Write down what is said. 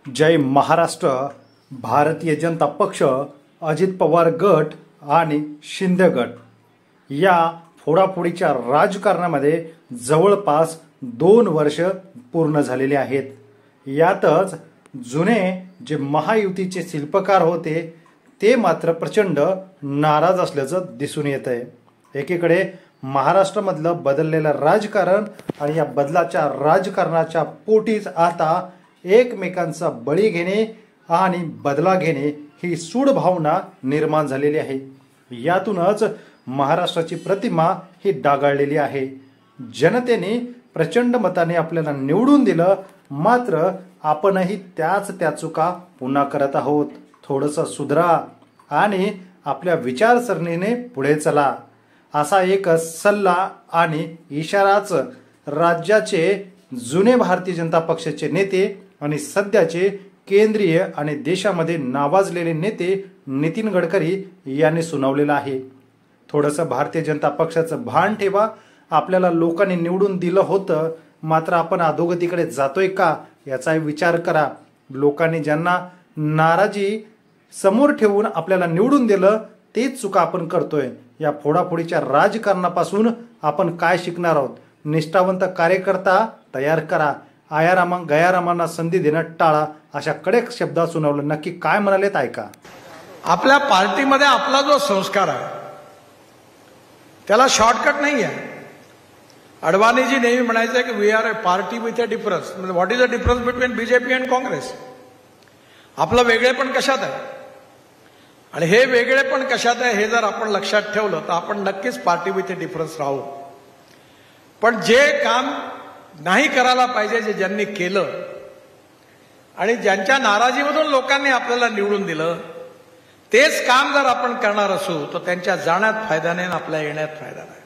जय महाराष्ट्र. भारतीय जनता पक्ष, अजित पवार गट आणि शिंदे गट या फोडाफोडीच्या राजकारणामध्ये जवळपास 2 वर्ष पूर्ण झालेली आहेत. यातच जुने जे महायुतीचे शिल्पकार होते ते मात्र प्रचंड नाराज असल्याचं दिसून येत आहे. एकीकडे महाराष्ट्रामधलं बदललेलं राजकारण आणि या बदलाच्या राजकारणाच्या पोटीच आता एकमेकांचा बळी घेणे आणि बदला घेणे ही सूड भावना निर्माण झालेली आहे. यातूनच महाराष्ट्राची प्रतिमा ही डागाळलेली आहे. जनतेने प्रचंड मताने आपल्याला निवडून दिलं, मात्र आपणही त्या चुका पुन्हा करत आहोत. थोडंसं सुधरा आणि आपल्या विचारसरणीने पुढे चला, असा एक सल्ला आणि इशाराच राज्याचे जुने भारतीय जनता पक्षाचे नेते आणि सध्याचे केंद्रीय आणि देशामध्ये नावाजलेले नेते नितीन गडकरी यांनी सुनावलेला आहे. थोडंसं भारतीय जनता पक्षाचं भान ठेवा. आपल्याला लोकांनी निवडून दिलं होतं, मात्र आपण अधोगतीकडे जातोय का याचा विचार करा. लोकांनी ज्यांना नाराजी समोर ठेवून आपल्याला निवडून दिलं तेच चुका आपण करतोय. या फोडाफोडीच्या राजकारणापासून आपण काय शिकणार आहोत? निष्ठावंत कार्यकर्ता तयार करा. आयारामा गयारामांना संधी देणं टाळा, अशा कडक शब्दात सुनावलं. नक्की काय म्हणालेत ऐका. आपल्या पार्टीमध्ये आपला जो संस्कार आहे त्याला शॉर्टकट नाही आहे. अडवाणीजी नेहमी म्हणायचे की we are a party with a difference. म्हणजे what is a difference between BJP and Congress. आपलं वेगळेपण कशात आहे आणि हे वेगळेपण कशात आहे हे जर आपण लक्षात ठेवलं तर आपण नक्कीच पार्टी विथ अ डिफरन्स राहू. पण जे काम नाही करायला पाहिजे, जे ज्यांनी केलं आणि ज्यांच्या नाराजीमधून लोकांनी आपल्याला निवडून दिलं, तेच काम जर आपण करणार असू तर त्यांच्या जाण्यात फायदा नाही आणि आपल्या येण्यात फायदा नाही.